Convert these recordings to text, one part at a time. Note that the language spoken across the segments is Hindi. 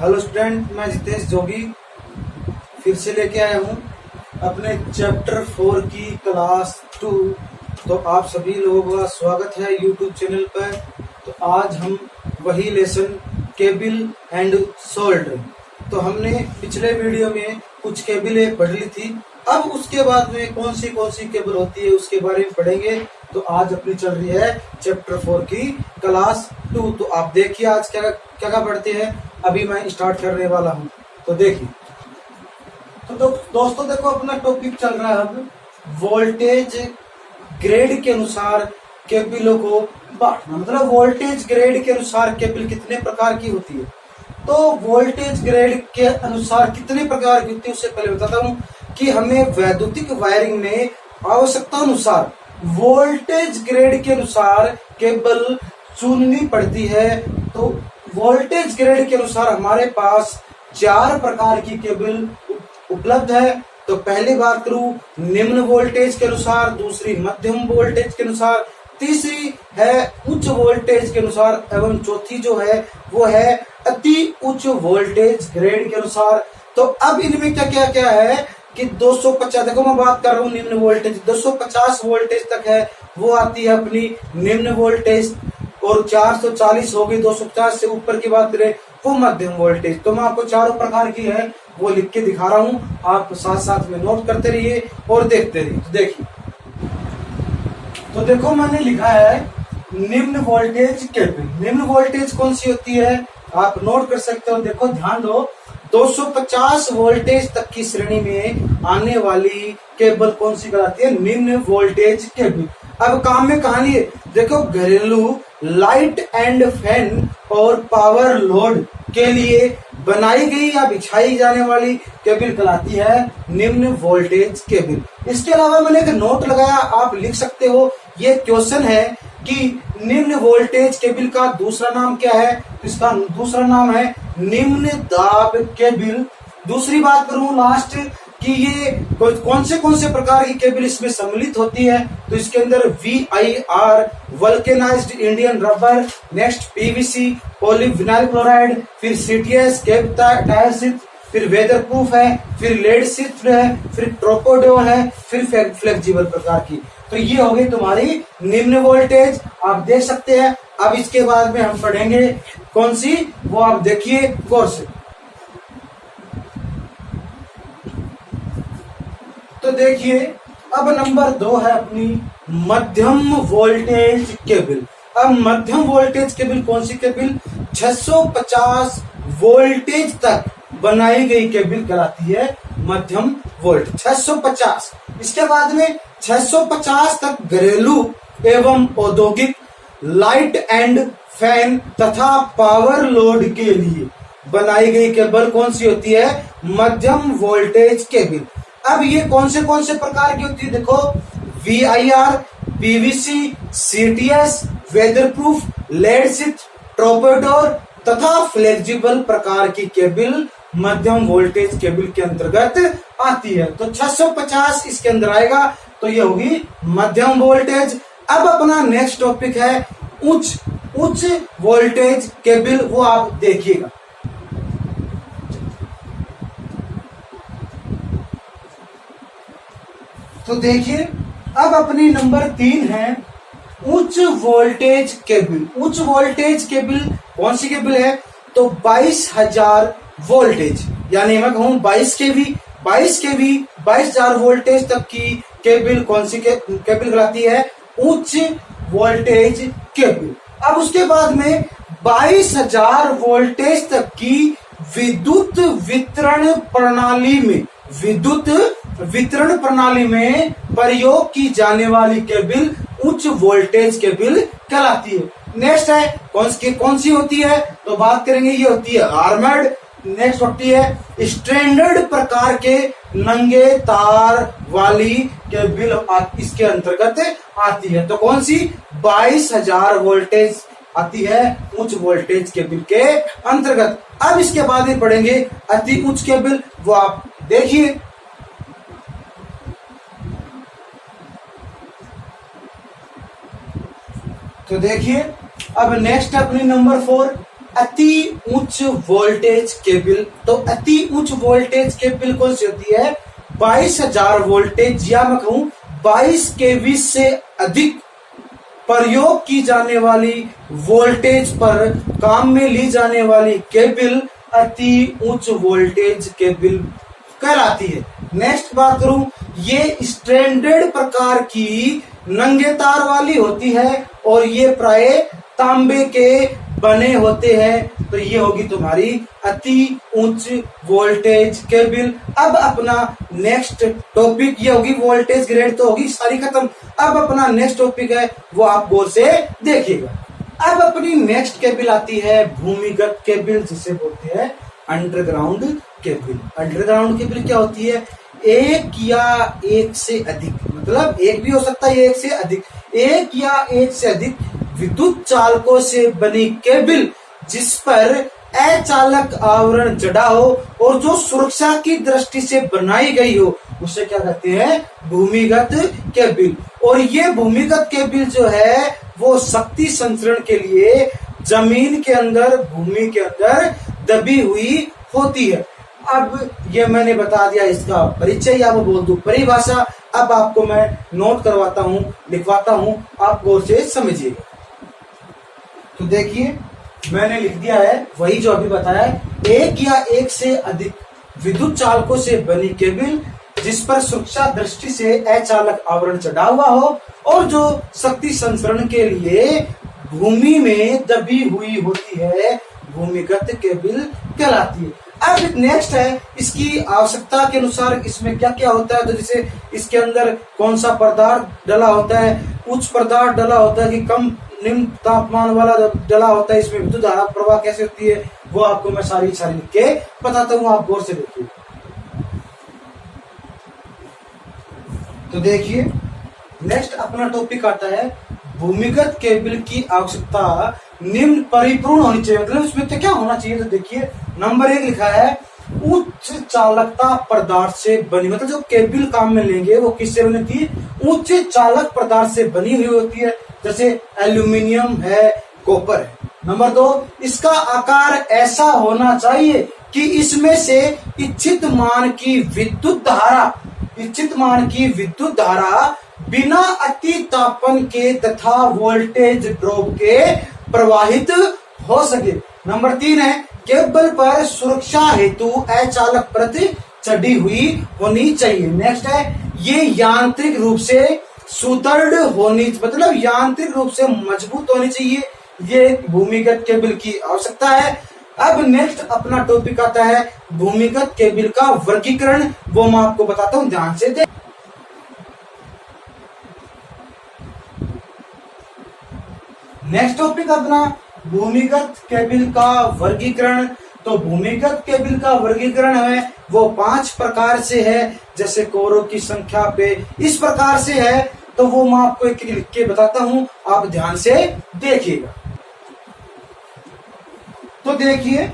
हेलो स्टूडेंट, मैं जितेश जोगी फिर से लेके आया हूँ अपने चैप्टर 4 की क्लास 2। तो आप सभी लोगों का स्वागत है यूट्यूब चैनल पर। तो आज हम वही लेसन केबल एंड सोल्डरिंग, तो हमने पिछले वीडियो में कुछ केबलें पढ़ ली थी। अब उसके बाद में कौन सी केबल होती है उसके बारे में पढ़ेंगे। तो आज अपनी चल रही है चैप्टर 4 की क्लास 2। तो आप देखिए आज क्या क्या पढ़ते हैं। अभी मैं स्टार्ट करने वाला हूँ, तो देखिए। तो दोस्तों देखो, अपना टॉपिक चल रहा है अब वोल्टेज ग्रेड के अनुसार केबलों को बांटना। मतलब वोल्टेज ग्रेड के अनुसार केबल कितने प्रकार की होती है। तो वोल्टेज ग्रेड के अनुसार कितने प्रकार की होती है उससे पहले बताता हूँ कि हमें वैद्युतिक वायरिंग में आवश्यकता अनुसार वोल्टेज ग्रेड के अनुसार केबल चुननी पड़ती है। तो वोल्टेज ग्रेड के अनुसार हमारे पास 4 प्रकार की केबल उपलब्ध है। तो पहली बात करूं निम्न वोल्टेज के अनुसार, दूसरी मध्यम वोल्टेज के अनुसार, तीसरी है उच्च वोल्टेज के अनुसार एवं चौथी जो है वो है अति उच्च वोल्टेज ग्रेड के अनुसार। तो अब इनमें क्या क्या क्या है कि 250, देखो मैं बात कर रहा हूँ निम्न वोल्टेज, 250 वोल्टेज तक है वो आती है अपनी निम्न वोल्टेज, और 440 होगी 250 से ऊपर की बात करें वो मध्यम वोल्टेज। तो मैं आपको चारों प्रकार की है वो लिख के दिखा रहा हूँ, आप साथ साथ में नोट करते रहिए और देखते रहिए। तो देखिए, तो देखो मैंने लिखा है निम्न वोल्टेज केबल। निम्न वोल्टेज कौन सी होती है आप नोट कर सकते हो। देखो ध्यान दो, 250 वोल्टेज तक की श्रेणी में आने वाली केबल कौन सी कहलाती है, निम्न वोल्टेज केबल। अब काम में कहानी है, देखो घरेलू लाइट एंड फैन और पावर लोड के लिए बनाई गई या बिछाई जाने वाली केबल कहलाती है निम्न वोल्टेज केबल। इसके अलावा मैंने एक नोट लगाया, आप लिख सकते हो। ये क्वेश्चन है कि निम्न वोल्टेज केबल का दूसरा नाम क्या है। इसका दूसरा नाम है निम्न दाब केबल। दूसरी बात करूं लास्ट कि ये कौन से प्रकार की केबल इसमें सम्मिलित होती है। तो इसके अंदर VIR vulcanised Indian rubber, next PVC polyvinyl chloride, फिर CTS केब टायर, फिर वेदर प्रूफ है, फिर लेड शिफ्ट है, फिर ट्रोपोडोल है, फिर फ्लेक्सिबल प्रकार की। तो ये हो गई तुम्हारी निम्न वोल्टेज, आप देख सकते हैं। अब इसके बाद में हम पढ़ेंगे कौन सी, वो आप देखिए गौर से। तो देखिए, अब नंबर 2 है अपनी मध्यम वोल्टेज केबल। अब मध्यम वोल्टेज केबल कौन सी केबल, 650 वोल्टेज तक बनाई गई केबल कहलाती है मध्यम वोल्टेज, 650। इसके बाद में 650 तक घरेलू एवं औद्योगिक लाइट एंड फैन तथा पावर लोड के लिए बनाई गई केबल कौन सी होती है, मध्यम वोल्टेज केबल। अब ये कौन से प्रकार की होती है, देखो VIR, PVC, CTS, weatherproof, lead sheath, Tropodur तथा फ्लेक्सिबल प्रकार की केबल मध्यम वोल्टेज केबल के अंतर्गत आती है। तो 650 इसके अंदर आएगा, तो ये होगी मध्यम वोल्टेज। अब अपना नेक्स्ट टॉपिक है उच्च वोल्टेज केबल, वो आप देखिएगा। तो देखिए, अब अपनी नंबर 3 है उच्च वोल्टेज केबल। उच्च वोल्टेज केबल कौन सी केबल है, तो 22,000 वोल्टेज, यानी मैं कहूं 22 kV 22,000 वोल्टेज तक की केबल कौन सी केबल कहलाती है, उच्च वोल्टेज केबल। अब उसके बाद में 22,000 वोल्टेज तक की विद्युत वितरण प्रणाली में प्रयोग की जाने वाली केबल उच्च वोल्टेज केबल कहलाती है। नेक्स्ट है कौन सी होती है, तो बात करेंगे ये होती है आर्मर्ड। नेक्स्ट होती है स्टैंडर्ड प्रकार के नंगे तार वाली केबल इसके अंतर्गत आती है। तो कौन सी, 22,000 वोल्टेज आती है उच्च वोल्टेज केबल के अंतर्गत। अब इसके बाद में पढ़ेंगे अति उच्च केबल, वो आप देखिए। तो देखिए, अब नेक्स्ट अपनी नंबर 4 अति उच्च वोल्टेज केबल। तो अति उच्च वोल्टेज केबल कौन सी होती है? 22,000 वोल्टेज या मैं कहूं 22 केवी से अधिक प्रयोग की जाने वाली वोल्टेज पर काम में ली जाने वाली केबल अति उच्च वोल्टेज केबल कहलाती है। नेक्स्ट बात करूं, ये स्टैंडर्ड प्रकार की नंगे तार वाली होती है और ये प्राय तांबे के बने होते हैं। तो ये होगी तुम्हारी अति उच्च वोल्टेज केबल। अब अपना नेक्स्ट टॉपिक, ये होगी वोल्टेज ग्रेड तो होगी सारी खत्म। अब अपना नेक्स्ट टॉपिक है वो आप गौर से देखिएगा। अब अपनी नेक्स्ट केबल आती है भूमिगत केबल, जिसे बोलते हैं अंडरग्राउंड केबल। अंडरग्राउंड केबल क्या होती है? एक या एक से अधिक, मतलब एक भी हो सकता है एक से अधिक, एक या एक से अधिक विद्युत चालकों से बनी केबल जिस पर अचालक आवरण जड़ा हो और जो सुरक्षा की दृष्टि से बनाई गई हो, उसे क्या कहते हैं? भूमिगत केबल। और ये भूमिगत केबल जो है वो शक्ति संचरण के लिए जमीन के अंदर, भूमि के अंदर दबी हुई होती है। अब ये मैंने बता दिया इसका परिचय, या मैं बोल दूं परिभाषा। अब आपको मैं नोट करवाता हूं, लिखवाता हूं, आप गौर से समझिएगा। तो देखिए मैंने लिख दिया है वही जो अभी बताया है, एक या एक से अधिक विद्युत चालकों से बनी केबल जिस पर सुरक्षा दृष्टि से अचालक आवरण चढ़ा हुआ हो और जो शक्ति संचरण के लिए भूमि में दबी हुई होती है, भूमिगत केबल कहलाती है। अब नेक्स्ट है इसकी आवश्यकता के अनुसार इसमें क्या क्या होता है। तो जैसे इसके अंदर कौन सा पदार्थ डला होता है, उच्च पदार्थ डला होता है कि कम निम्न तापमान वाला डला होता है, इसमें विद्युत धारा प्रवाह कैसे होती है वो आपको मैं सारी लिख के बताता हूँ, आप गौर से देखिए। तो देखिए नेक्स्ट अपना टॉपिक आता है भूमिगत केबल की आवश्यकता निम्न परिपूर्ण होनी चाहिए। मतलब इसमें तो क्या होना चाहिए? तो देखिए नंबर 1 लिखा है उच्च चालकता पदार्थ से बनी, मतलब जो केबल काम में लेंगे वो किससे बनी होती है? उच्च चालक पदार्थ से बनी हुई होती है, जैसे एल्यूमिनियम है, कॉपर है। नंबर 2, इसका आकार ऐसा होना चाहिए कि इसमें से इच्छित मान की विद्युत धारा बिना अति तापन के तथा वोल्टेज ड्रॉप के प्रवाहित हो सके। नंबर 3 है केबल पर सुरक्षा हेतु अचालक प्रति चढ़ी हुई होनी चाहिए। नेक्स्ट है ये यांत्रिक रूप से सुदृढ़ होनी, मतलब यांत्रिक रूप से मजबूत होनी चाहिए। ये भूमिगत केबल की आवश्यकता है। अब नेक्स्ट अपना टॉपिक आता है भूमिगत केबल का वर्गीकरण, वो मैं आपको बताता हूं, ध्यान से देख। नेक्स्ट टॉपिक अपना भूमिगत केबल का वर्गीकरण। तो भूमिगत केबल का वर्गीकरण है वो 5 प्रकार से है, जैसे कोरों की संख्या पे इस प्रकार से है। तो वो मैं आपको एक लिख के बताता हूं, आप ध्यान से देखिएगा। तो देखिए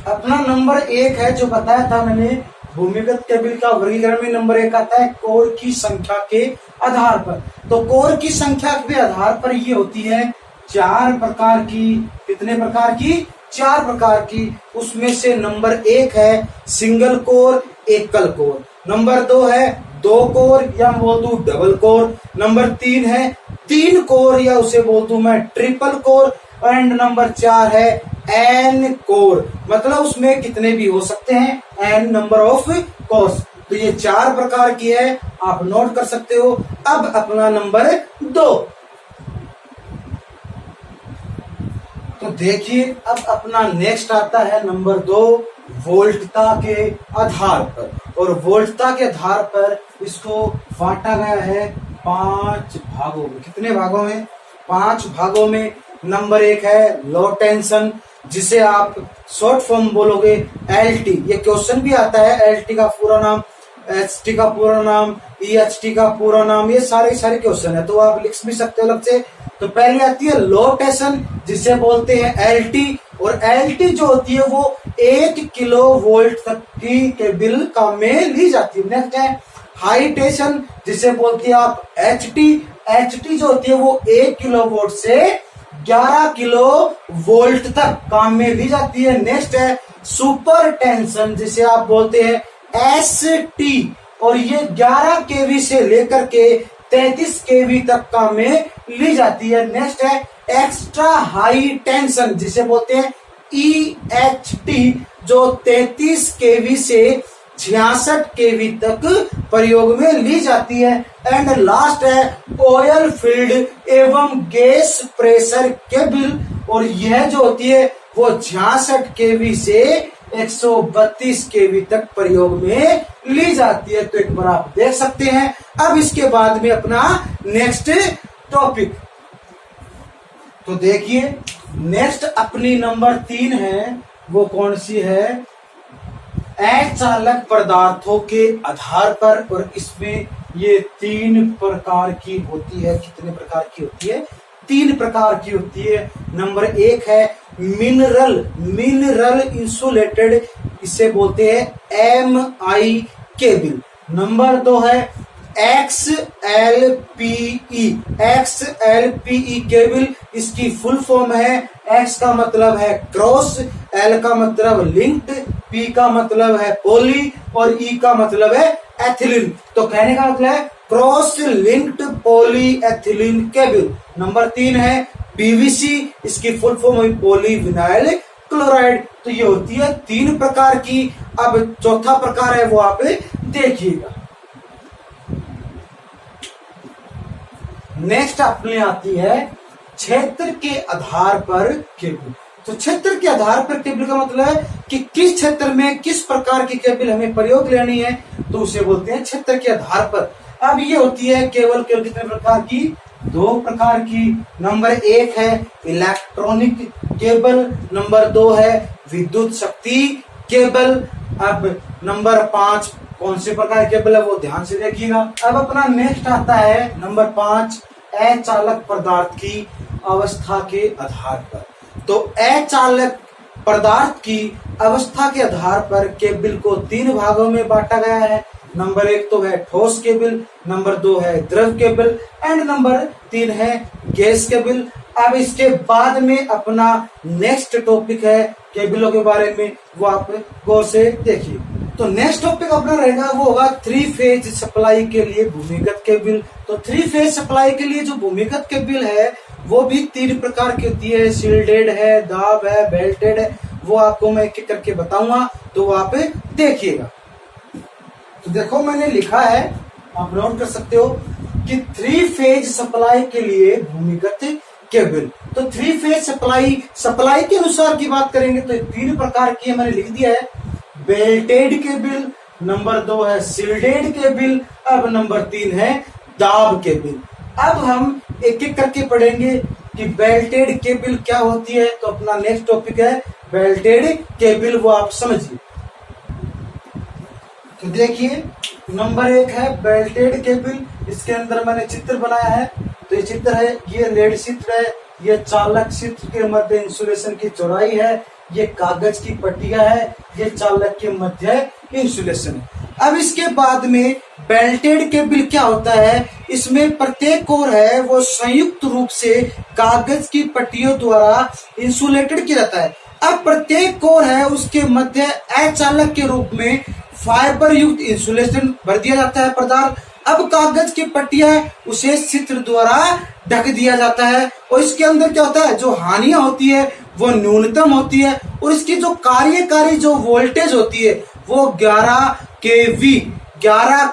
अपना नंबर 1 है जो बताया था मैंने भूमिगत केबल का वर्गीकरण में नंबर 1 आता है कोर की संख्या के आधार पर। तो कोर की संख्या के आधार पर ये होती है 4 प्रकार की। कितने प्रकार की? 4 प्रकार की। उसमें से नंबर 1 है सिंगल कोर, एकल कोर। नंबर 2 है 2 कोर या बोल दूं डबल कोर। नंबर 3 है 3 कोर या उसे बोल दूं मैं ट्रिपल कोर। एंड नंबर 4 है एन कोर, मतलब उसमें कितने भी हो सकते हैं, एन नंबर ऑफ कोर्स। तो ये 4 प्रकार की है, आप नोट कर सकते हो। अब अपना नंबर 2। तो देखिए अब अपना नेक्स्ट आता है नंबर 2 वोल्टता के आधार पर। और वोल्टता के आधार पर इसको बांटा गया है 5 भागों में। कितने भागों में? 5 भागों में। नंबर 1 है लो टेंशन, जिसे आप शॉर्ट फॉर्म बोलोगे एलटी। ये क्वेश्चन भी आता है, एलटी का पूरा नाम, एचटी का पूरा नाम, ईएचटी का पूरा नाम, ये सारे क्वेश्चन है तो आप लिख भी सकते हो अलग से। तो पहले आती है लो टेंशन, जिसे बोलते हैं एलटी। और एलटी जो होती है वो 1 किलो वोल्ट तक की केबल काम में ली जाती है। नेक्स्ट है हाई टेंशन, जिसे बोलते हैं आप एचटी। एचटी जो होती है वो 1 किलो वोल्ट से 11 किलो वोल्ट तक काम में ली जाती है। नेक्स्ट है सुपर टेंशन, जिसे आप बोलते हैं ST, और ये 11 केवी से लेकर के 33 केवी तक काम में ली जाती है। नेक्स्ट है एक्स्ट्रा हाई टेंशन, जिसे बोलते हैं EHT, जो 33 केवी से 66 केवी तक प्रयोग में ली जाती है। एंड लास्ट है ऑयल फील्ड एवं गैस प्रेशर केबल, और यह जो होती है वो 66 केवी से 132 केवी तक प्रयोग में ली जाती है। तो एक बार आप देख सकते हैं। अब इसके बाद में अपना नेक्स्ट टॉपिक, तो देखिए नेक्स्ट अपनी नंबर 3 है, वो कौन सी है, अचालक पदार्थों के आधार पर, और इसमें ये 3 प्रकार की होती है। कितने प्रकार की होती है? 3 प्रकार की होती है। नंबर 1 है मिनरल इंसुलेटेड, इसे बोलते हैं MI केबल। नंबर 2 है XLPE केबल, इसकी फुल फॉर्म है, X का मतलब है क्रॉस, L का मतलब लिंक्ड, P का मतलब है पॉली, और E का मतलब है एथिलीन। तो कहने का मतलब है cross linked poly ethylene cable. Number 3 है PVC, इसकी फुल फॉर्म है पॉली विनाइल क्लोराइड। तो ये होती है 3 प्रकार की। अब चौथा प्रकार है वो आप देखिएगा। नेक्स्ट अपने आती है क्षेत्र के आधार पर केबल। तो क्षेत्र के आधार पर केबल का मतलब है कि किस क्षेत्र में किस प्रकार की केबल हमें प्रयोग लेनी है, तो उसे बोलते हैं क्षेत्र के आधार पर। अब ये होती है केवल कितने प्रकार की? 2 प्रकार की। नंबर 1 है इलेक्ट्रॉनिक केबल, नंबर 2 है विद्युत शक्ति केबल। अब नंबर 5 कौन से प्रकार केबल है वो ध्यान से देखिएगा। अब अपना नेक्स्ट आता है नंबर 5, अचालक पदार्थ की अवस्था के आधार पर। तो अचालक पदार्थ की अवस्था के आधार पर केबल को 3 भागों में बांटा गया है। नंबर 1 तो है ठोस केबल, नंबर 2 है द्रव केबल, एंड नंबर 3 है गैस केबल। अब इसके बाद में अपना नेक्स्ट टॉपिक है केबलों के बारे में, वो आप गौर से देखिए। तो नेक्स्ट टॉपिक अपना रहेगा वो होगा 3 फेज सप्लाई के लिए भूमिगत केबल। तो 3 फेज सप्लाई के लिए जो भूमिगत केबल है वो भी 3 प्रकार की होती है, शील्डेड है, दाब है, बेल्टेड है। वो आपको मैं एक एक करके बताऊंगा, तो वो आप देखिएगा। तो देखो मैंने लिखा है, आप नोट कर सकते हो कि 3 फेज सप्लाई के लिए भूमिगत केबल। तो 3 फेज सप्लाई के अनुसार की बात करेंगे तो 3 प्रकार की मैंने लिख दिया है। बेल्टेड केबल, नंबर 2 है शील्डेड केबल, अब नंबर 3 है दाब केबल। अब हम एक एक करके पढ़ेंगे कि बेल्टेड केबल क्या होती है। तो अपना नेक्स्ट टॉपिक है बेल्टेड केबल, वो आप समझिए। तो देखिए नंबर 1 है बेल्टेड केबल, इसके अंदर मैंने चित्र बनाया है। तो ये चित्र है, ये रेड चित्र है, ये चालक चित्र के मध्य इंसुलेशन की चौड़ाई है, ये कागज की पट्टियां है, ये चालक के मध्य इंसुलेशन है। अब इसके बाद में बेल्टेड केबल क्या होता है, इसमें प्रत्येक कोर है वो संयुक्त रूप से कागज की पट्टियों द्वारा इंसुलेटेड किया जाता है। अब प्रत्येक कोर है उसके मध्य अचालक के रूप में फाइबर युक्त इंसुलेशन भर दिया जाता है पदार्थ। अब कागज की पट्टियां उसे चित्र द्वारा ढक दिया जाता है, और इसके अंदर क्या होता है, जो हानियां होती है वो न्यूनतम होती है, और इसकी जो कार्यकारी जो वोल्टेज होती है वो 11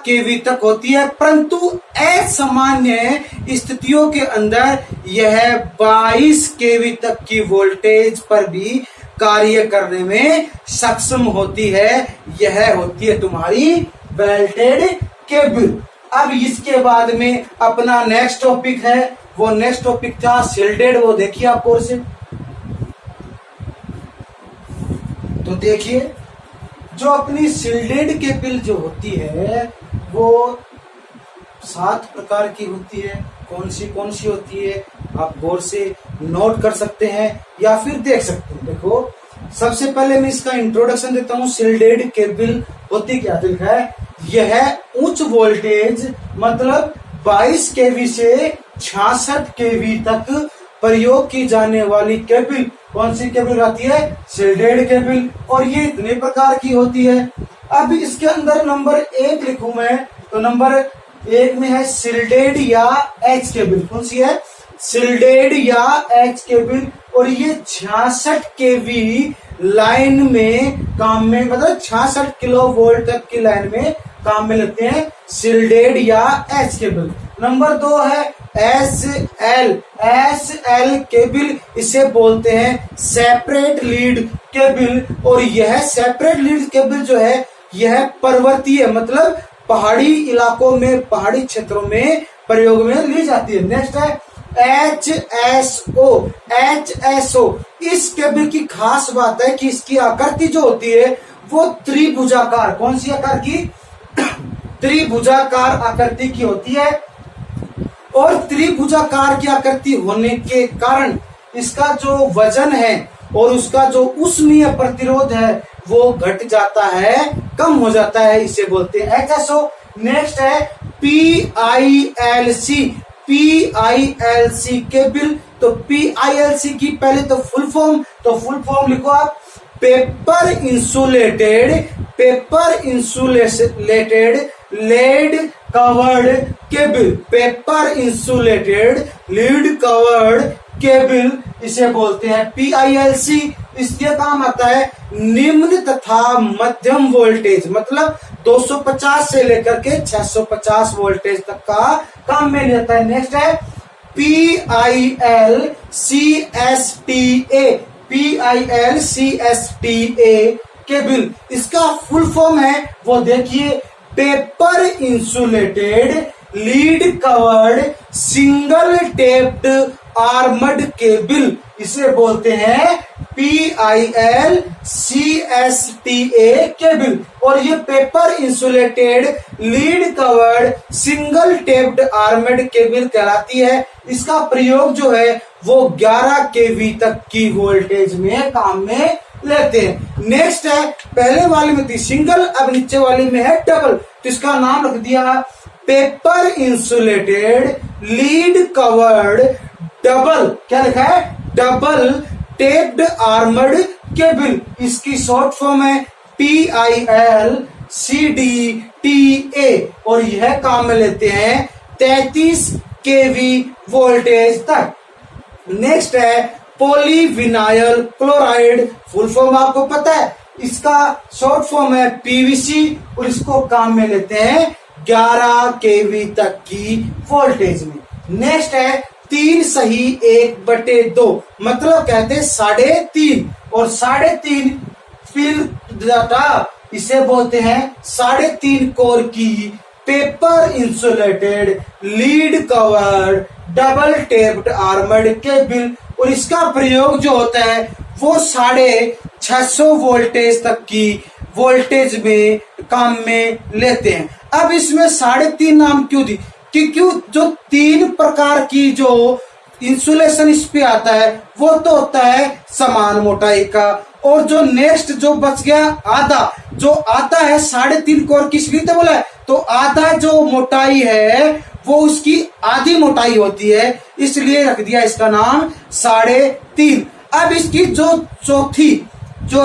केवी तक होती है। परंतु असामान्य स्थितियों के अंदर यह 22 केवी तक की वोल्टेज पर भी कार्य करने में सक्षम होती है। यह होती है तुम्हारी बेल्टेड केबल। अब इसके बाद में अपना नेक्स्ट टॉपिक है, वो नेक्स्ट टॉपिक था शील्डेड, वो देखिए आप और से। तो देखिए जो अपनी शील्डेड केबल जो होती है वो 7 प्रकार की होती है। कौन सी होती है आप गौर से नोट कर सकते हैं या फिर देख सकते हैं। देखो सबसे पहले मैं इसका इंट्रोडक्शन देता हूँ। शील्डेड केबल होती क्या है, यह उच्च वोल्टेज मतलब 22 केवी से 66 केवी तक प्रयोग की जाने वाली केबल कौन सी केबल आती है? शिल्डेड केबल। और ये इतने प्रकार की होती है। अब इसके अंदर नंबर 1 लिखूं मैं, तो नंबर 1 में है शिल्डेड या एच केबल। कौन सी है? शिल्डेड या एच केबल। और ये 66 केवी लाइन में काम में, मतलब 66 किलो वोल्ट तक की लाइन में काम में लेते हैं शिल्डेड या एच केबल। नंबर 2 है एस एल केबल। इसे बोलते हैं सेपरेट लीड केबल। और यह सेपरेट लीड केबल जो है यह पर्वतीय, मतलब पहाड़ी इलाकों में, पहाड़ी क्षेत्रों में प्रयोग में ली जाती है। नेक्स्ट है HSO। इस केबल की खास बात है कि इसकी आकृति जो होती है वो त्रिभुजाकार, कौन सी आकार की? त्रिभुजाकार आकृति की होती है। और त्रिभुजाकार की आकृति होने के कारण इसका जो वजन है और उसका जो ऊष्मीय प्रतिरोध है वो घट जाता है, कम हो जाता है। इसे बोलते हैं HSO। नेक्स्ट है PILC केबल। तो PILC की पहले तो फुल फॉर्म लिखो आप, paper insulated lead covered cable. Paper insulated lead covered cable इसे बोलते हैं PILC। इसके काम आता है निम्न तथा मध्यम वोल्टेज, मतलब 250 से लेकर के 650 वोल्टेज तक का काम में लेता है। नेक्स्ट है PILCSTA केबल। इसका फुल फॉर्म है वो देखिए, paper insulated lead covered single taped armoured cable. इसे बोलते हैं PILCSTA केबल। और ये paper insulated lead covered single taped armoured cable कहलाती है। इसका प्रयोग जो है वो 11 केवी तक की वोल्टेज में काम में लेते हैं। नेक्स्ट है, पहले वाले में थी सिंगल, अब नीचे वाली में है डबल, तो इसका नाम रख दिया paper insulated lead covered double, क्या लिखा है? Double taped armoured cable. इसकी शॉर्ट फॉर्म है PILCDTA। और यह काम में लेते हैं 33 केवी वोल्टेज तक। नेक्स्ट है पॉलीविनाइल क्लोराइड। फुल फॉर्म आपको पता है, इसका शॉर्ट फॉर्म है PVC। और इसको काम में लेते हैं 11 केवी तक की वोल्टेज में। नेक्स्ट है 3 सही 1/2, मतलब कहते हैं 3.5। और 3.5 फिल डाटा, इसे बोलते हैं 3.5 कोर की paper insulated lead covered double taped armoured cable. और इसका प्रयोग जो होता है वो 650 वोल्टेज तक की वोल्टेज में काम में लेते हैं। अब इसमें 3.5 नाम क्यों दी? क्यों जो 3 प्रकार की जो इंसुलेशन इस पे आता है वो तो होता है समान मोटाई का। और जो नेक्स्ट जो बच गया आधा, जो आता है 3.5 कोर की स्क्रीन बोला है, तो आधा जो मोटाई है वो उसकी आधी मोटाई होती है, इसलिए रख दिया इसका नाम 3.5। अब इसकी जो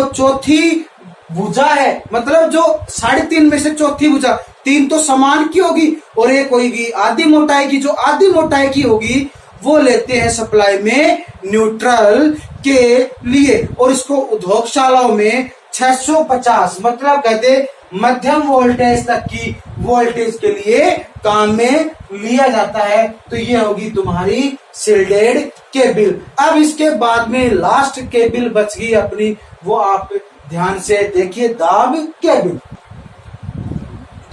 चौथी भुजा है, मतलब जो 3.5 में से चौथी भुजा, 3 तो समान की होगी और एक होगी आधी मोटाई की। जो आधी मोटाई की होगी वो लेते हैं सप्लाई में न्यूट्रल के लिए। और इसको उद्योगशालाओं में 650, मतलब कहते मध्यम वोल्टेज तक की वोल्टेज के लिए काम में लिया जाता है। तो ये होगी तुम्हारी शिल्डेड केबल। अब इसके बाद में लास्ट केबल बच गई अपनी, वो आप ध्यान से देखिए, दाब केबल।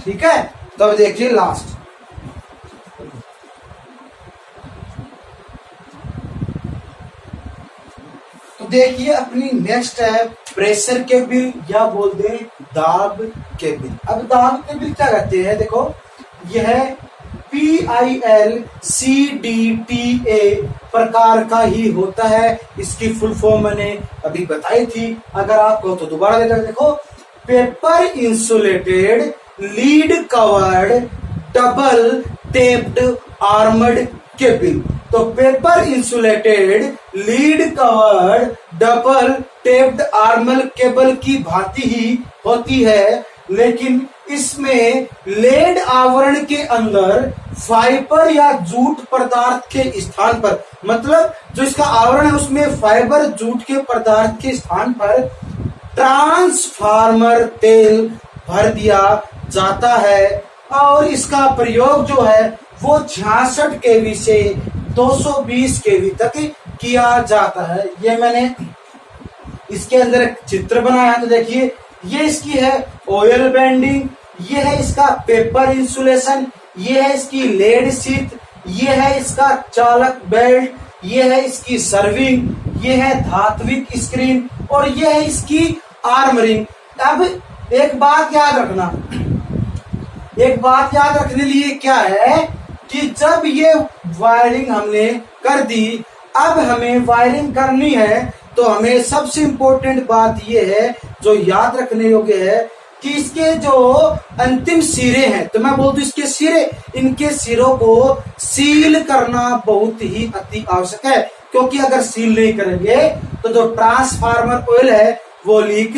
ठीक है, तो अब देखिए लास्ट। तो देखिए अपनी नेक्स्ट है प्रेशर केबल या बोल दे दाब केबल। अब दाब केबल क्या कहते हैं? देखो, यह PILCDTA प्रकार का ही होता है। इसकी फुल फॉर्म मैंने अभी बताई थी, अगर आपको तो दोबारा देखो, paper insulated lead covered double taped armoured cable. तो paper insulated lead covered double taped armoured cable की भांति ही होती है, लेकिन इसमें लेड आवरण के अंदर फाइबर या जूट पदार्थ के स्थान पर, मतलब जो इसका आवरण है उसमें फाइबर जूट के पदार्थ के स्थान पर ट्रांसफार्मर तेल भर दिया जाता है और इसका प्रयोग जो है वो 66 केवी से 220 केवी तक किया जाता है। ये मैंने इसके अंदर एक चित्र बनाया है, तो देखिए ये इसकी है ऑयल बेंडिंग, ये है इसका पेपर इंसुलेशन, ये है इसकी लेड शीट, ये है इसका चालक बेल्ट, ये है इसकी सर्विंग, ये है धात्विक स्क्रीन और ये है इसकी आर्मरिंग। अब एक बात याद रखना, एक बात याद रखने लिए क्या है कि जब ये वायरिंग हमने कर दी, अब हमें वायरिंग करनी है तो हमें सबसे इम्पोर्टेंट बात ये है जो याद रखने योग्य है कि इसके जो अंतिम सिरे हैं, तो मैं बोल दूं इसके सिरे, इनके सिरों को सील करना बहुत ही अति आवश्यक है, क्योंकि अगर सील नहीं करेंगे तो जो ट्रांसफार्मर ऑयल है वो लीक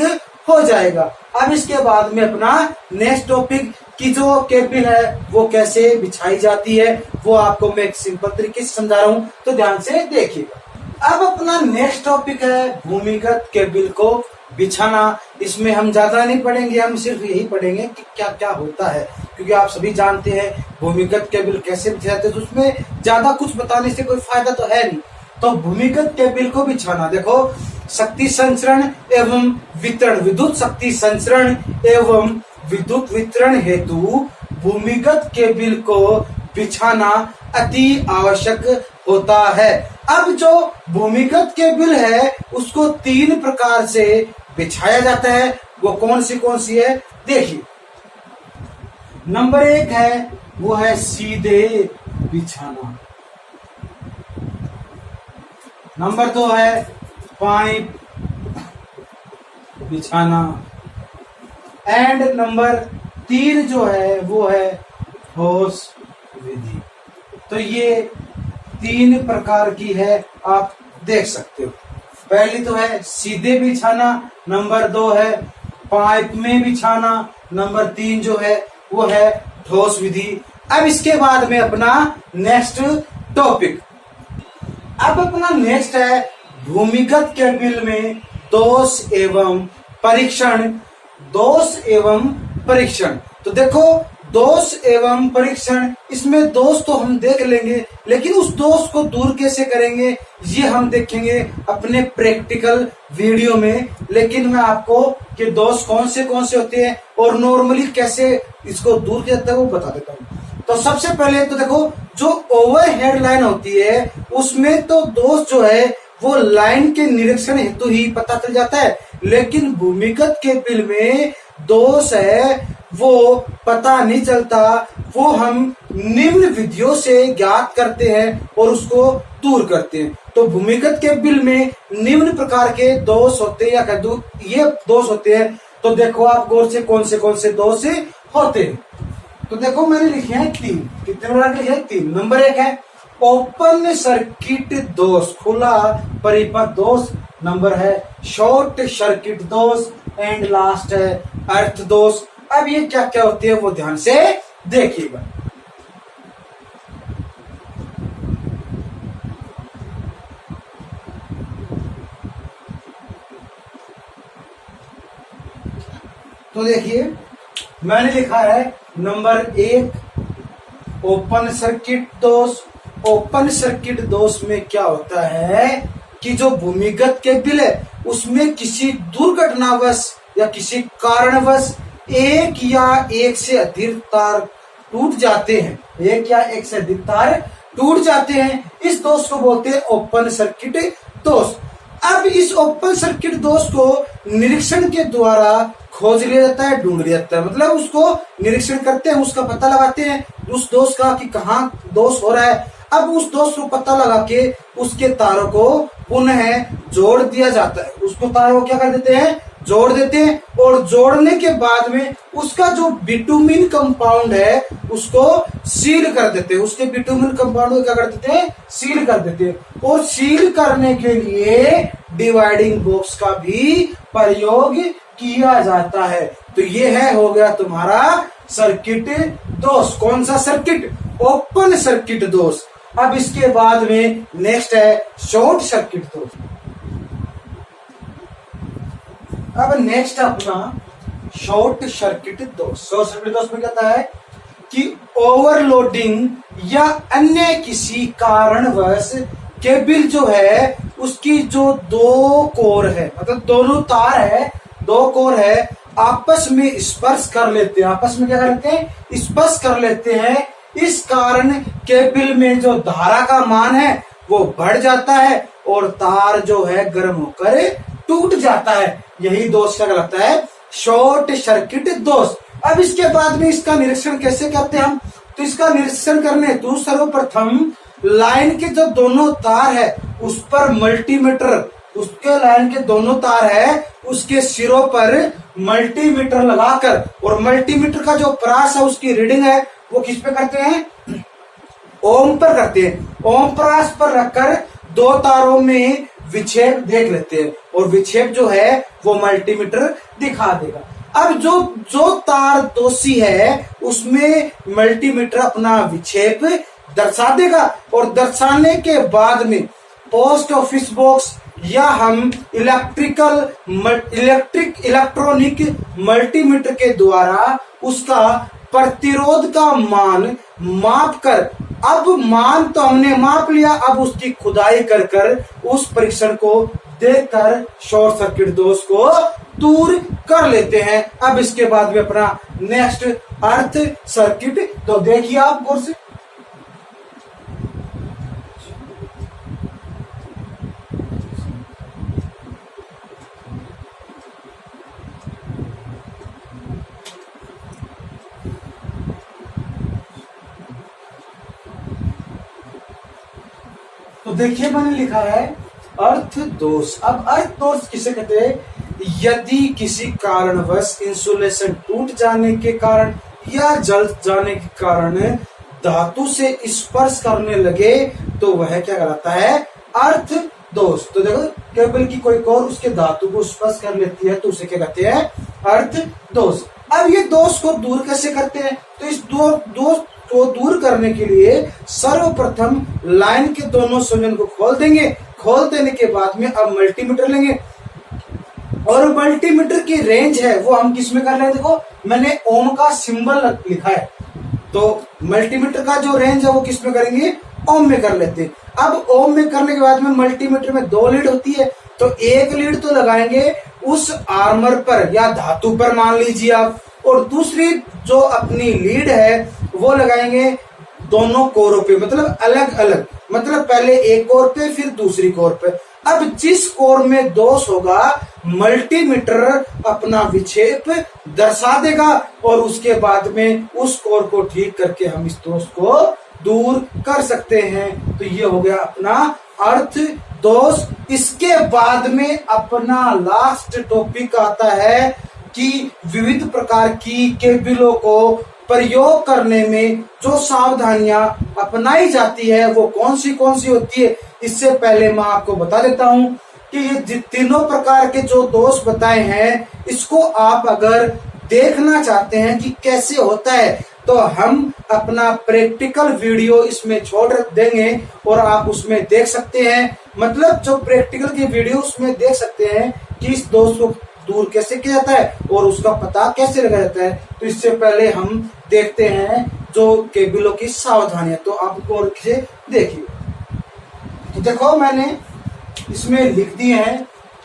हो जाएगा। अब इसके बाद में अपना नेक्स्ट टॉपिक की जो केबिन है वो कैसे बिछाई जाती है वो आपको मैं एक सिंपल तरीके से समझा रहा हूं, तो ध्यान से देखिएगा। अब अपना नेक्स्ट टॉपिक है भूमिगत केबिल को बिछाना। इसमें हम ज्यादा नहीं पढ़ेंगे, हम सिर्फ यही पढ़ेंगे कि क्या क्या होता है, क्योंकि आप सभी जानते हैं भूमिगत केबिल कैसे बिछाते हैं, तो उसमें ज्यादा कुछ बताने से कोई फायदा तो है नहीं। तो भूमिगत केबिल को बिछाना, देखो शक्ति संचरण एवं वितरण, विद्युत शक्ति संचरण एवं विद्युत वितरण हेतु भूमिगत केबिल को बिछाना अति आवश्यक होता है। अब जो भूमिगत केबिल है उसको 3 प्रकार से बिछाया जाता है, वो कौन सी है देखिए। नंबर 1 है वो है सीधे बिछाना, नंबर 2 है पाइप बिछाना एंड नंबर 3 जो है वो है ठोस विधि। तो ये 3 प्रकार की है, आप देख सकते हो। पहली तो है सीधे बिछाना, नंबर 2 है पाइप में बिछाना, नंबर 3 जो है वो है ठोस विधि। अब इसके बाद में अपना नेक्स्ट टॉपिक, अब अपना नेक्स्ट है भूमिगत केबिल में दोष एवं परीक्षण। दोष एवं परीक्षण, तो देखो दोष एवं परीक्षण, इसमें दोष तो हम देख लेंगे, लेकिन उस दोष को दूर कैसे करेंगे ये हम देखेंगे अपने प्रैक्टिकल वीडियो में। लेकिन मैं आपको कि दोष कौन से होते हैं और नॉर्मली कैसे इसको दूर किया जाता है वो बता देता हूँ। तो सबसे पहले तो देखो जो ओवरहेड लाइन होती है उसमें तो दोष जो है वो लाइन के निरीक्षण हेतु ही पता चल जाता है, लेकिन भूमिगत केबिल में दोष है वो पता नहीं चलता, वो हम निम्न विधियों से ज्ञात करते हैं और उसको दूर करते हैं। तो भूमिगत केबिल में निम्न प्रकार के दोष होते हैं, या ये दोष होते हैं। तो देखो आप गौर से कौन से दोष होते हैं। तो देखो मैंने लिखे हैं 3, कितने प्रकार के लिखे हैं 3। नंबर 1 है ओपन सर्किट दोष, खुला परिपथ दोष, नंबर है शॉर्ट सर्किट दोष एंड लास्ट है अर्थ दोष। अब ये क्या क्या होते हैं वो ध्यान से देखिएगा। तो देखिए मैंने लिखा है नंबर 1 ओपन सर्किट दोष। ओपन सर्किट दोष में क्या होता है कि जो भूमिगत केबिल है उसमें किसी दुर्घटनावश या किसी कारणवश एक या एक से अधिक तार टूट जाते हैं, एक या एक से अधिक तार टूट जाते हैं, इस दोष को बोलते हैं ओपन सर्किट दोष। अब इस ओपन सर्किट दोष को निरीक्षण के द्वारा खोज लिया जाता है, ढूंढ लिया जाता है, मतलब उसको निरीक्षण करते हैं, उसका पता लगाते हैं उस दोष का कि कहाँ दोष हो रहा है। अब उस दोष को पता लगा के उसके तारों को पुनः जोड़ दिया जाता है, उसको तारों को क्या कर देते हैं जोड़ देते हैं और जोड़ने के बाद में उसका जो बिटुमिन कंपाउंड है उसको सील कर देते हैं। उसके बिटुमिन कंपाउंड को क्या कर देते हैं? सील कर देते हैं। और सील करने के लिए डिवाइडिंग बॉक्स का भी प्रयोग किया जाता है। तो ये है, हो गया तुम्हारा सर्किट दोष। कौन सा सर्किट? ओपन सर्किट दोष। अब इसके बाद में नेक्स्ट है शॉर्ट सर्किट दोष। अब नेक्स्ट अपना शॉर्ट सर्किट दोष। शॉर्ट सर्किट दोष में कहता है कि ओवरलोडिंग या अन्य किसी कारणवश केबल जो है उसकी जो दो कोर है, मतलब दोनों तार है, दो कोर है, आपस में स्पर्श कर लेते हैं। आपस में क्या कर लेते हैं? स्पर्श कर लेते हैं। इस कारण केबल में जो धारा का मान है वो बढ़ जाता है और तार जो है गर्म होकर टूट जाता है। यही दोष क्या कहलाता है? शॉर्ट सर्किट दोष। अब इसके बाद में इसका निरीक्षण कैसे करते हैं हम? तो इसका निरीक्षण करने हेतु सर्वप्रथम लाइन के जो दोनों तार है उस पर मल्टीमीटर, उसके लाइन के दोनों तार है उसके सिरों पर मल्टीमीटर लगाकर, और मल्टीमीटर का जो प्रास है उसकी रीडिंग है वो किस पे करते हैं? ओम पर करते हैं। ओम प्रास पर रखकर दो तारों में विक्षेप देख लेते हैं और विक्षेप जो है वो मल्टीमीटर दिखा देगा। अब जो तार दोषी है उसमें मल्टीमीटर अपना विक्षेप दर्शा देगा और दर्शाने के बाद में पोस्ट ऑफिस बॉक्स या हम इलेक्ट्रॉनिक मल्टीमीटर के द्वारा उसका प्रतिरोध का मान माप कर, अब मान तो हमने माप लिया, अब उसकी खुदाई कर उस परीक्षण को देखकर शॉर्ट सर्किट दोष को दूर कर लेते हैं। अब इसके बाद में अपना नेक्स्ट अर्थ सर्किट, तो देखिए आप गौर से। तो देखिए मैंने लिखा है अर्थ दोष। अब अर्थ दोष किसे कहते हैं? यदि किसी कारणवश इंसुलेशन टूट जाने के कारण या जल जाने के कारण धातु से स्पर्श करने लगे तो वह क्या कहलाता है? अर्थ दोष। तो देखो केबल की कोई कोर उसके धातु को स्पर्श कर लेती है तो उसे क्या कहते हैं? अर्थ दोष। अब ये दोष को दूर कैसे करते हैं? तो इस दोष को दूर करने के लिए सर्वप्रथम लाइन के दोनों संयोजन को खोल देंगे। खोल देने के बाद में अब मल्टीमीटर लेंगे और मल्टीमीटर की रेंज है वो हम किस में कर रहे हैं? देखो मैंने ओम का सिंबल लिखा है, तो मल्टीमीटर का जो रेंज है वो किस में करेंगे? ओम में कर लेते हैं। अब ओम में करने के बाद में मल्टीमीटर में दो लीड होती है, तो एक लीड तो लगाएंगे उस आर्मर पर या धातु पर मान लीजिए आप, और दूसरी जो अपनी लीड है वो लगाएंगे दोनों कोरों पे, मतलब अलग अलग, मतलब पहले एक कोर पे फिर दूसरी कोर पे। अब जिस कोर में दोष होगा मल्टीमीटर अपना विक्षेप दर्शा देगा और उसके बाद में उस कोर को ठीक करके हम इस दोष को दूर कर सकते हैं। तो ये हो गया अपना अर्थ दोष। इसके बाद में अपना लास्ट टॉपिक आता है कि विविध प्रकार की केबलों को प्रयोग करने में जो सावधानियां अपनाई जाती है वो कौन सी होती है। इससे पहले मैं आपको बता देता हूं कि ये तीनों प्रकार के जो दोष बताए हैं इसको आप अगर देखना चाहते हैं कि कैसे होता है तो हम अपना प्रैक्टिकल वीडियो इसमें छोड़ देंगे और आप उसमें देख सकते हैं, मतलब जो प्रैक्टिकल की वीडियो उसमें देख सकते हैं कि इस दोष को दूर कैसे किया जाता है और उसका पता कैसे लगाया जाता है। तो इससे पहले हम देखते हैं जो केबलों की सावधानियां, तो आप गौर से देखिए। तो देखो मैंने इसमें लिख दिए हैं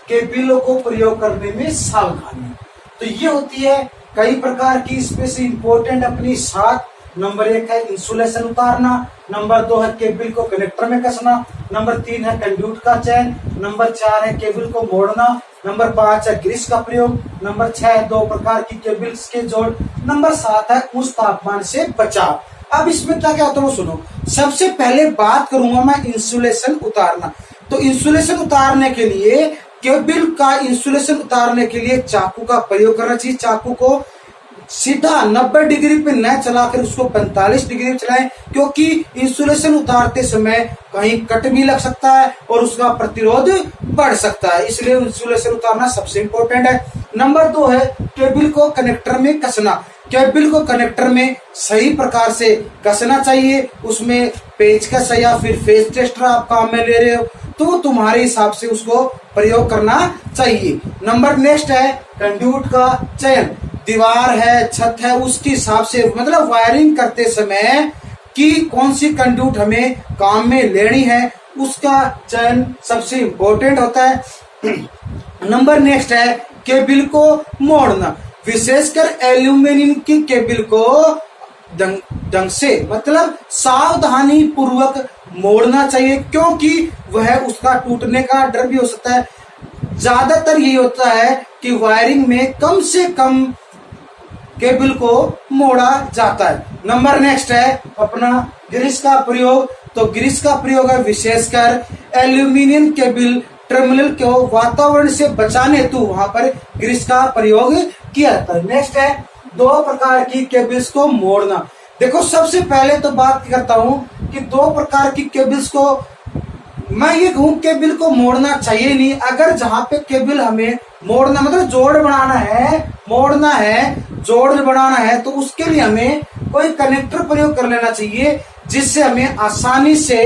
केबलों को प्रयोग करने में सावधानी। तो ये होती है कई प्रकार की, इसमें से इंपॉर्टेंट अपनी 7। नंबर 1 है इंसुलेशन उतारना, नंबर 2 है केबल को कनेक्टर में कसना, नंबर 3 है कंड्यूट का चयन, नंबर 4 है केबल को मोड़ना, नंबर 5 है ग्रीस का प्रयोग, नंबर 6 है 2 प्रकार की केबल्स के जोड़, नंबर 7 है उस तापमान से बचाव। अब इसमें क्या क्या होता है वो सुनो। सबसे पहले बात करूंगा मैं इंसुलेशन उतारना। तो इंसुलेशन उतारने के लिए केबल का इंसुलेशन उतारने के लिए चाकू का प्रयोग करना चाहिए। चाकू को सीधा 90 डिग्री पे न चलाकर उसको 45 डिग्री पे चलाएं, क्योंकि इंसुलेशन उतारते समय कहीं कट भी लग सकता है और उसका प्रतिरोध बढ़ सकता है, इसलिए इंसुलेशन उतारना सबसे इंपॉर्टेंट है। नंबर 2 है केबल को कनेक्टर में कसना। केबल को कनेक्टर में सही प्रकार से कसना चाहिए। उसमें पेचकस या फिर फेस टेस्टर आप काम में ले रहे हो तो तुम्हारे हिसाब से उसको प्रयोग करना चाहिए। नंबर नेक्स्ट है कंड्यूट का चयन। दीवार है, छत है, उसके हिसाब से मतलब वायरिंग करते समय कि कौन सी कंड्यूट हमें काम में लेनी है उसका चयन सबसे इंपॉर्टेंट होता है। नंबर नेक्स्ट है केबल को मोड़ना। विशेषकर एल्यूमिनियम की केबल को ढंग से मतलब सावधानी पूर्वक मोड़ना चाहिए, क्योंकि वह उसका टूटने का डर भी हो सकता है। ज्यादातर यही होता है कि वायरिंग में कम से कम केबल को मोड़ा जाता है। नंबर नेक्स्ट है अपना ग्रीस का प्रयोग। तो ग्रीस का प्रयोग है विशेषकर एल्यूमिनियम केबल टर्मिनल को वातावरण से बचाने हेतु वहां पर ग्रीस का प्रयोग किया जाता है। नेक्स्ट है 2 प्रकार की केबल्स को मोड़ना। देखो सबसे पहले तो बात करता हूं कि 2 प्रकार की केबल्स को मैं ये कहूं केबल को मोड़ना चाहिए नहीं। अगर जहां पे केबल हमें मोड़ना मतलब जोड़ बनाना है, मोड़ना है, जोड़ बनाना है, तो उसके लिए हमें कोई कनेक्टर प्रयोग कर लेना चाहिए जिससे हमें आसानी से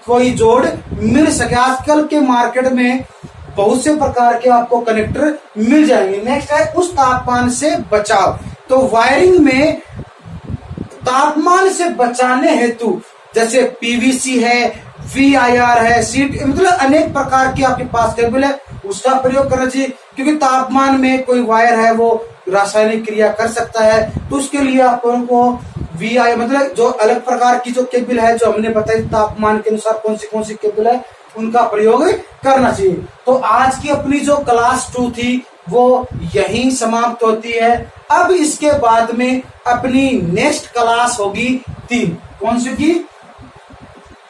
कोई जोड़ मिल सके। आजकल के मार्केट में बहुत से प्रकार के आपको कनेक्टर मिल जाएंगे। नेक्स्ट है उस तापमान से बचाव। तो वायरिंग में तापमान से बचाने हेतु जैसे पीवीसी है, VIR है, सीट मतलब अनेक प्रकार की आपके पास केबल है, उसका प्रयोग करना चाहिए, क्योंकि तापमान में कोई वायर है वो रासायनिक क्रिया कर सकता है। तो उसके लिए आपको VIR मतलब जो अलग प्रकार की जो केबल है जो हमने बताई तापमान के अनुसार कौन सी केबल है उनका प्रयोग करना चाहिए। तो आज की अपनी जो क्लास 2 थी वो यहीं समाप्त होती है। अब इसके बाद में अपनी नेक्स्ट क्लास होगी 3। कौन सी की?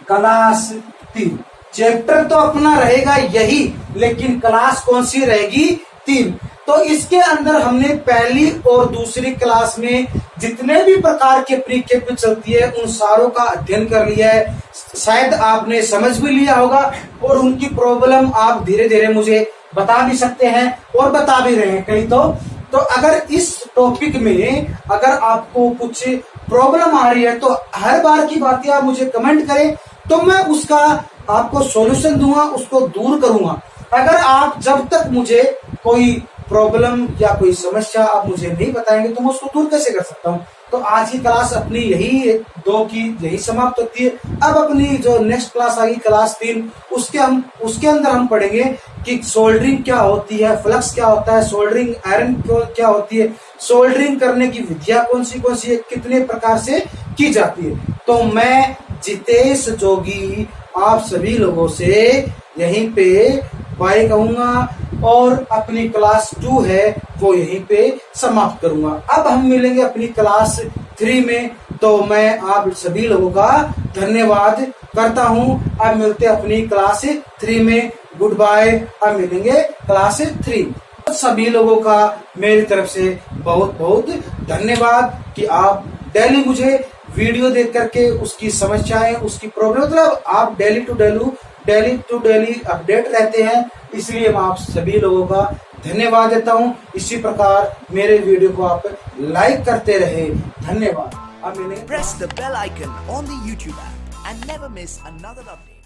क्लास 3। चैप्टर तो अपना रहेगा यही, लेकिन क्लास कौन सी रहेगी? 3। तो इसके अंदर हमने पहली और दूसरी क्लास में जितने भी प्रकार के अपनी केबल चलती है उन सारों का अध्ययन कर लिया है। शायद आपने समझ भी लिया होगा और उनकी प्रॉब्लम आप धीरे धीरे मुझे बता भी सकते हैं और बता भी रहे हैं कहीं तो अगर इस टॉपिक में अगर आपको कुछ प्रॉब्लम आ रही है तो हर बार की बातें आप मुझे कमेंट करें, तो मैं उसका आपको सॉल्यूशन दूंगा, उसको दूर करूंगा। अगर आप जब तक मुझे कोई प्रॉब्लम या कोई समस्या आप मुझे नहीं बताएंगे तो मैं उसको दूर कैसे कर सकता हूँ। तो आज की क्लास अपनी यही 2 की यही समाप्त होती है। अब अपनी जो नेक्स्ट क्लास आएगी क्लास 3 उसके अंदर हम पढ़ेंगे कि सोल्डरिंग क्या होती है, फ्लक्स क्या होता है, सोल्डरिंग आयरन क्या होती है, सोल्डरिंग करने की विधियां कौन सी है, कितने प्रकार से की जाती है। तो मैं जितेश जोगी आप सभी लोगों से यहीं पे बाय कहूंगा और अपनी क्लास 2 है वो यहीं पे समाप्त करूंगा। अब हम मिलेंगे अपनी क्लास 3 में। तो मैं आप सभी लोगों का धन्यवाद करता हूं। अब मिलते हैं अपनी क्लास 3 में। Goodbye. अब मिलेंगे क्लास 3। सभी लोगों का मेरी तरफ से बहुत बहुत धन्यवाद कि आप डेली मुझे वीडियो देख करके उसकी समस्याएं, उसकी प्रॉब्लम मतलब आप डेली टू डेली अपडेट रहते हैं, इसलिए मैं आप सभी लोगों का धन्यवाद देता हूं। इसी प्रकार मेरे वीडियो को आप लाइक करते रहे। धन्यवाद। Press the bell icon on the YouTube app and never miss another update.